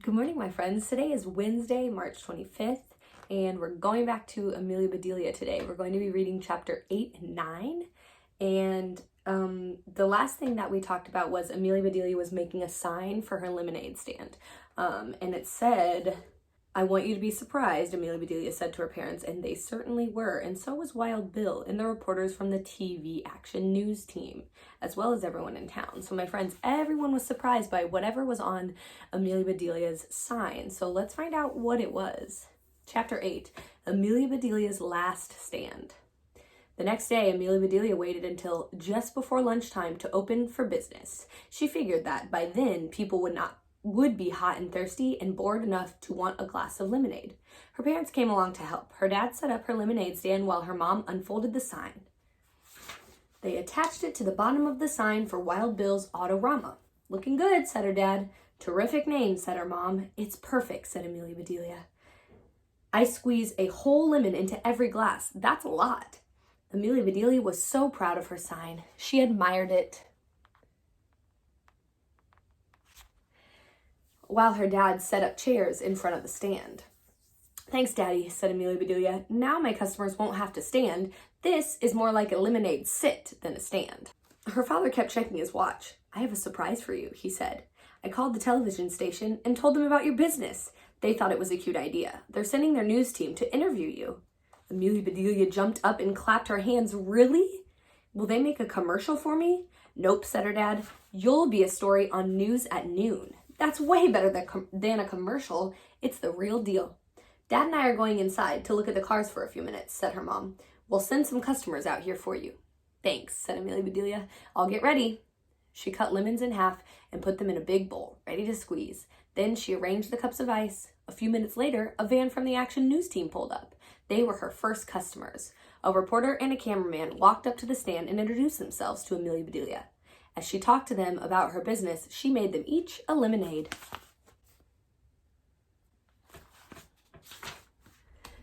Good morning, my friends. Today is Wednesday, March 25th, and we're going back to Amelia Bedelia today. We're going to be reading chapter 8 and 9, and the last thing that we talked about was Amelia Bedelia was making a sign for her lemonade stand, and it said, "I want you to be surprised," Amelia Bedelia said to her parents, and they certainly were, and so was Wild Bill and the reporters from the TV Action News team, as well as everyone in town. So my friends, everyone was surprised by whatever was on Amelia Bedelia's sign. So let's find out what it was. Chapter 8, Amelia Bedelia's Last Stand. The next day, Amelia Bedelia waited until just before lunchtime to open for business. She figured that by then people would be hot and thirsty and bored enough to want a glass of lemonade. Her parents came along to help. Her dad set up her lemonade stand while her mom unfolded the sign. They attached it to the bottom of the sign for Wild Bill's Autorama. "Looking good," said her dad. "Terrific name," said her mom. "It's perfect," said Amelia Bedelia. "I squeeze a whole lemon into every glass. That's a lot." Amelia Bedelia was so proud of her sign. She admired it while her dad set up chairs in front of the stand. "Thanks, Daddy," said Amelia Bedelia. "Now my customers won't have to stand. This is more like a lemonade sit than a stand." Her father kept checking his watch. "I have a surprise for you," he said. "I called the television station and told them about your business. They thought it was a cute idea. They're sending their news team to interview you." Amelia Bedelia jumped up and clapped her hands. "Really? Will they make a commercial for me?" "Nope," said her dad. "You'll be a story on News at Noon. That's way better than a commercial. It's the real deal." "Dad and I are going inside to look at the cars for a few minutes," said her mom. "We'll send some customers out here for you." "Thanks," said Amelia Bedelia. "I'll get ready." She cut lemons in half and put them in a big bowl, ready to squeeze. Then she arranged the cups of ice. A few minutes later, a van from the Action News team pulled up. They were her first customers. A reporter and a cameraman walked up to the stand and introduced themselves to Amelia Bedelia. As she talked to them about her business, she made them each a lemonade.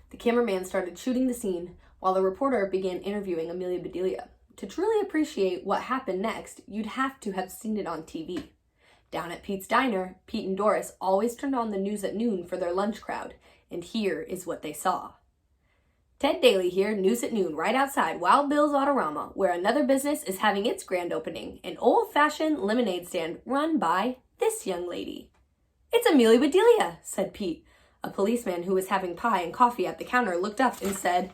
The cameraman started shooting the scene while the reporter began interviewing Amelia Bedelia. To truly appreciate what happened next, you'd have to have seen it on TV. Down at Pete's Diner, Pete and Doris always turned on the News at Noon for their lunch crowd, and here is what they saw. "Ted Daly here, News at Noon, right outside Wild Bill's Autorama, where another business is having its grand opening, an old-fashioned lemonade stand run by this young lady." "It's Amelia Bedelia," said Pete. A policeman who was having pie and coffee at the counter looked up and said,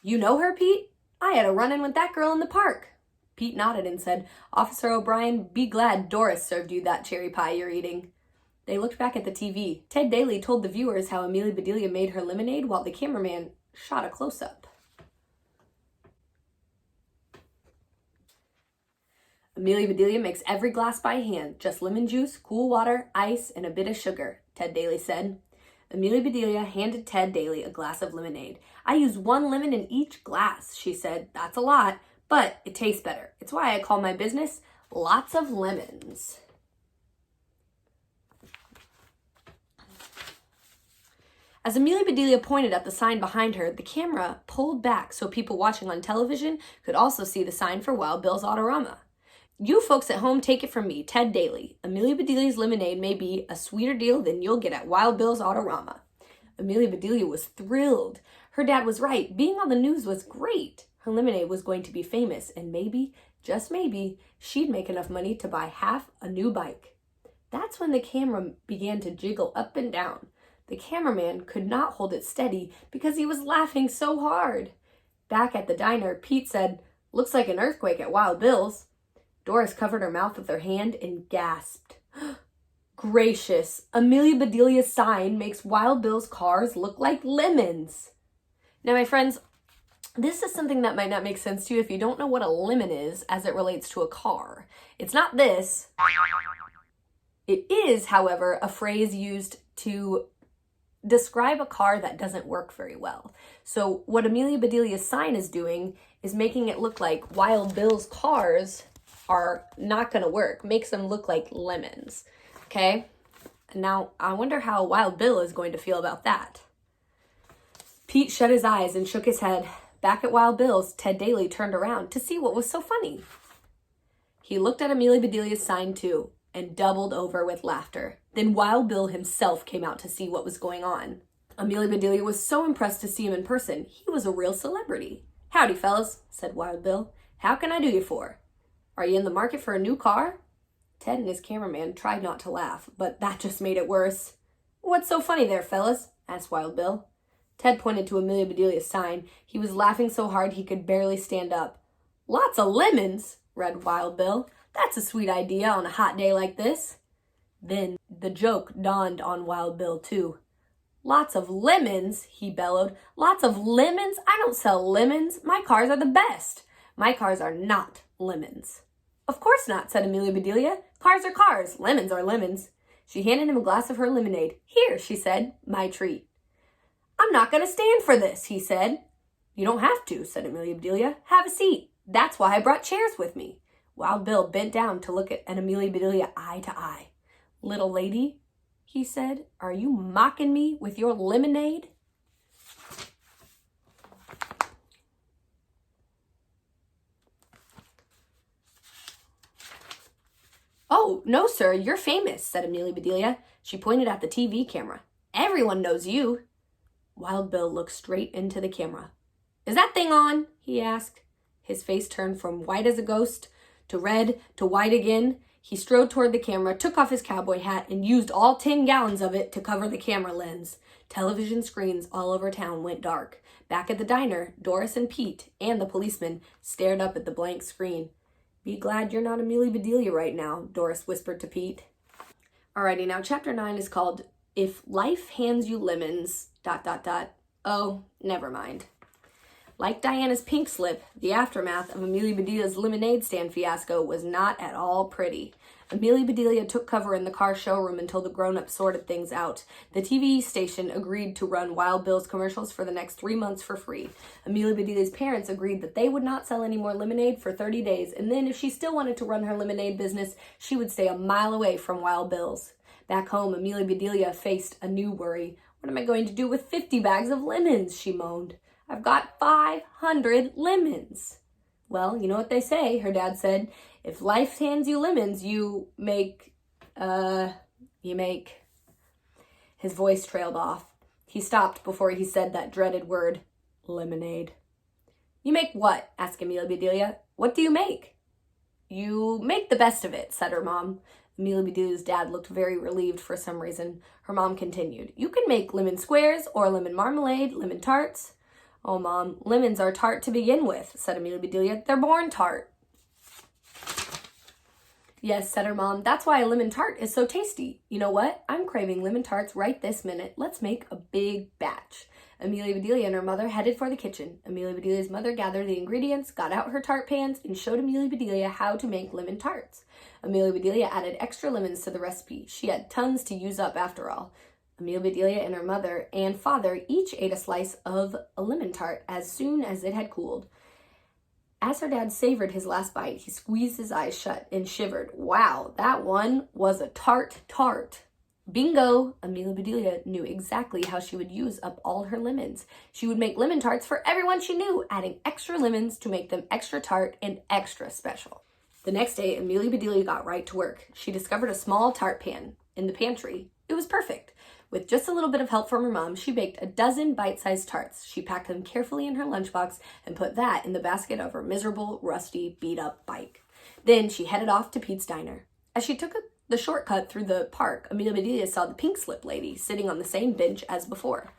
"You know her, Pete? I had a run-in with that girl in the park." Pete nodded and said, "Officer O'Brien, be glad Doris served you that cherry pie you're eating." They looked back at the TV. Ted Daly told the viewers how Amelia Bedelia made her lemonade while the cameraman shot a close-up. "Amelia Bedelia makes every glass by hand, just lemon juice, cool water, ice, and a bit of sugar," Ted Daly said. Amelia Bedelia handed Ted Daly a glass of lemonade. "I use 1 lemon in each glass," she said. "That's a lot, but it tastes better. It's why I call my business Lots of Lemons." As Amelia Bedelia pointed at the sign behind her, the camera pulled back so people watching on television could also see the sign for Wild Bill's Autorama. "You folks at home take it from me, Ted Daly. Amelia Bedelia's lemonade may be a sweeter deal than you'll get at Wild Bill's Autorama." Amelia Bedelia was thrilled. Her dad was right. Being on the news was great. Her lemonade was going to be famous, and maybe, just maybe, she'd make enough money to buy half a new bike. That's when the camera began to jiggle up and down. The cameraman could not hold it steady because he was laughing so hard. Back at the diner, Pete said, "Looks like an earthquake at Wild Bill's." Doris covered her mouth with her hand and gasped. "Gracious, Amelia Bedelia's sign makes Wild Bill's cars look like lemons." Now, my friends, this is something that might not make sense to you if you don't know what a lemon is as it relates to a car. It's not this. It is, however, a phrase used to describe a car that doesn't work very well. So what Amelia Bedelia's sign is doing is making it look like Wild Bill's cars are not going to work. Makes them look like lemons. Okay? Now, I wonder how Wild Bill is going to feel about that. Pete shut his eyes and shook his head. Back at Wild Bill's, Ted Daly turned around to see what was so funny. He looked at Amelia Bedelia's sign too, and doubled over with laughter. Then Wild Bill himself came out to see what was going on. Amelia Bedelia was so impressed to see him in person. He was a real celebrity. "Howdy, fellas," said Wild Bill. "How can I do you for? Are you in the market for a new car?" Ted and his cameraman tried not to laugh, but that just made it worse. "What's so funny there, fellas?" asked Wild Bill. Ted pointed to Amelia Bedelia's sign. He was laughing so hard he could barely stand up. "Lots of lemons," read Wild Bill. "That's a sweet idea on a hot day like this." Then the joke dawned on Wild Bill, too. "Lots of lemons," he bellowed. "Lots of lemons? I don't sell lemons. My cars are the best. My cars are not lemons." "Of course not," said Amelia Bedelia. "Cars are cars. Lemons are lemons." She handed him a glass of her lemonade. "Here," she said, "my treat." "I'm not going to stand for this," he said. "You don't have to," said Amelia Bedelia. "Have a seat. That's why I brought chairs with me." Wild Bill bent down to look at Amelia Bedelia eye to eye. "Little lady," he said, "are you mocking me with your lemonade?" "Oh, no, sir, you're famous," said Amelia Bedelia. She pointed at the TV camera. "Everyone knows you." Wild Bill looked straight into the camera. "Is that thing on?" he asked. His face turned from white as a ghost to red to white again. He strode toward the camera, took off his cowboy hat, and used all 10 gallons of it to cover the camera lens. Television screens all over town went dark. Back at the diner, Doris and Pete and the policeman stared up at the blank screen. "Be glad you're not Amelia Bedelia right now," Doris whispered to Pete. Alrighty, now chapter 9 is called If Life Hands You Lemons, ... Oh, never mind. Like Diana's pink slip, the aftermath of Amelia Bedelia's lemonade stand fiasco was not at all pretty. Amelia Bedelia took cover in the car showroom until the grown-ups sorted things out. The TV station agreed to run Wild Bill's commercials for the next 3 months for free. Amelia Bedelia's parents agreed that they would not sell any more lemonade for 30 days, and then if she still wanted to run her lemonade business, she would stay a mile away from Wild Bill's. Back home, Amelia Bedelia faced a new worry. "What am I going to do with 50 bags of lemons?" she moaned. "I've got 500 lemons." "Well, you know what they say," her dad said. "If life hands you lemons, you make. His voice trailed off. He stopped before he said that dreaded word, lemonade. "You make what?" asked Amelia Bedelia. "What do you make?" "You make the best of it," said her mom. Amelia Bedelia's dad looked very relieved for some reason. Her mom continued, "You can make lemon squares or lemon marmalade, lemon tarts." "Oh, Mom, lemons are tart to begin with," said Amelia Bedelia. "They're born tart." "Yes," said her mom, "that's why a lemon tart is so tasty. You know what? I'm craving lemon tarts right this minute. Let's make a big batch." Amelia Bedelia and her mother headed for the kitchen. Amelia Bedelia's mother gathered the ingredients, got out her tart pans, and showed Amelia Bedelia how to make lemon tarts. Amelia Bedelia added extra lemons to the recipe. She had tons to use up after all. Amelia Bedelia and her mother and father each ate a slice of a lemon tart as soon as it had cooled. As her dad savored his last bite, he squeezed his eyes shut and shivered. Wow, that one was a tart. Bingo! Amelia Bedelia knew exactly how she would use up all her lemons. She would make lemon tarts for everyone she knew, adding extra lemons to make them extra tart and extra special. The next day, Amelia Bedelia got right to work. She discovered a small tart pan in the pantry. It was perfect. With just a little bit of help from her mom, she baked a dozen bite-sized tarts. She packed them carefully in her lunchbox and put that in the basket of her miserable, rusty, beat-up bike. Then she headed off to Pete's Diner. As she took the shortcut through the park, Amelia Bedelia saw the pink slip lady sitting on the same bench as before.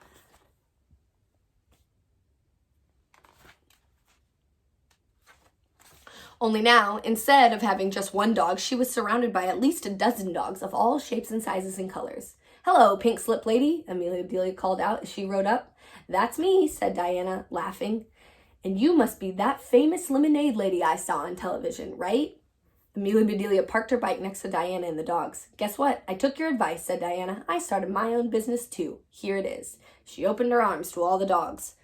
Only now, instead of having just one dog, she was surrounded by at least a dozen dogs of all shapes and sizes and colors. "Hello, pink slip lady," Amelia Bedelia called out as she rode up. "That's me," said Diana, laughing. "And you must be that famous lemonade lady I saw on television, right?" Amelia Bedelia parked her bike next to Diana and the dogs. "Guess what? I took your advice," said Diana. "I started my own business too. Here it is." She opened her arms to all the dogs.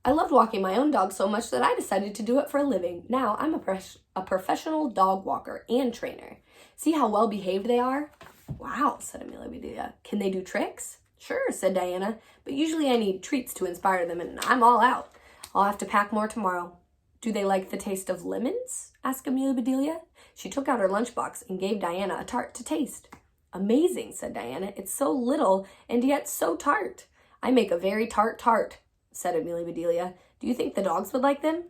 "I loved walking my own dog so much that I decided to do it for a living. Now I'm a professional dog walker and trainer. See how well behaved they are?" "Wow," said Amelia Bedelia. "Can they do tricks?" "Sure," said Diana, "but usually I need treats to inspire them, and I'm all out. I'll have to pack more tomorrow." "Do they like the taste of lemons?" asked Amelia Bedelia. She took out her lunchbox and gave Diana a tart to taste. Amazing, said Diana. It's so little and yet so tart. I make a very tart tart, said Amelia Bedelia. Do you think the dogs would like them?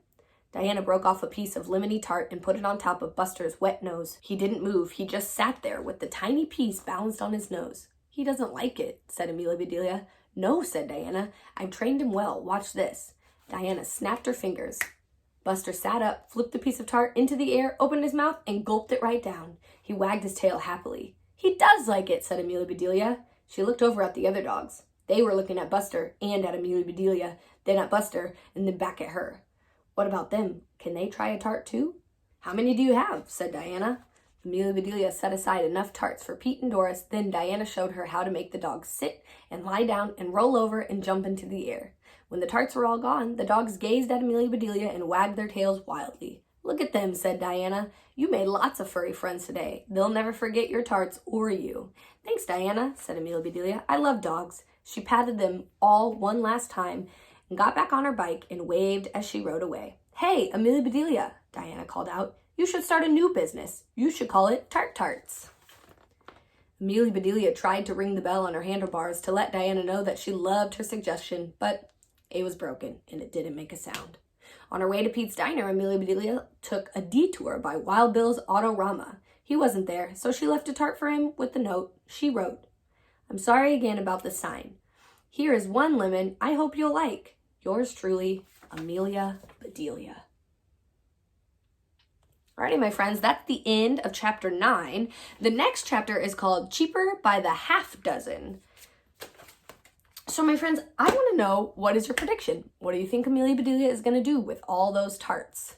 Diana broke off a piece of lemony tart and put it on top of Buster's wet nose. He didn't move. He just sat there with the tiny piece balanced on his nose. He doesn't like it, said Amelia Bedelia. No, said Diana. I've trained him well. Watch this. Diana snapped her fingers. Buster sat up, flipped the piece of tart into the air, opened his mouth, and gulped it right down. He wagged his tail happily. He does like it, said Amelia Bedelia. She looked over at the other dogs. They were looking at Buster and at Amelia Bedelia, then at Buster, and then back at her. What about them? Can they try a tart too? How many do you have? Said Diana. Amelia Bedelia set aside enough tarts for Pete and Doris, then Diana showed her how to make the dogs sit and lie down and roll over and jump into the air. When the tarts were all gone, the dogs gazed at Amelia Bedelia and wagged their tails wildly. Look at them, said Diana. You made lots of furry friends today. They'll never forget your tarts or you. Thanks, Diana, said Amelia Bedelia. I love dogs. She patted them all one last time and got back on her bike and waved as she rode away. Hey, Amelia Bedelia, Diana called out. You should start a new business. You should call it Tart Tarts. Amelia Bedelia tried to ring the bell on her handlebars to let Diana know that she loved her suggestion, but it was broken and it didn't make a sound. On her way to Pete's Diner, Amelia Bedelia took a detour by Wild Bill's Autorama. He wasn't there, so she left a tart for him with the note. She wrote, I'm sorry again about the sign. Here is one lemon I hope you'll like. Yours truly, Amelia Bedelia. Alrighty, my friends, that's the end of chapter 9. The next chapter is called Cheaper by the Half Dozen. So, my friends, I want to know, what is your prediction? What do you think Amelia Bedelia is going to do with all those tarts?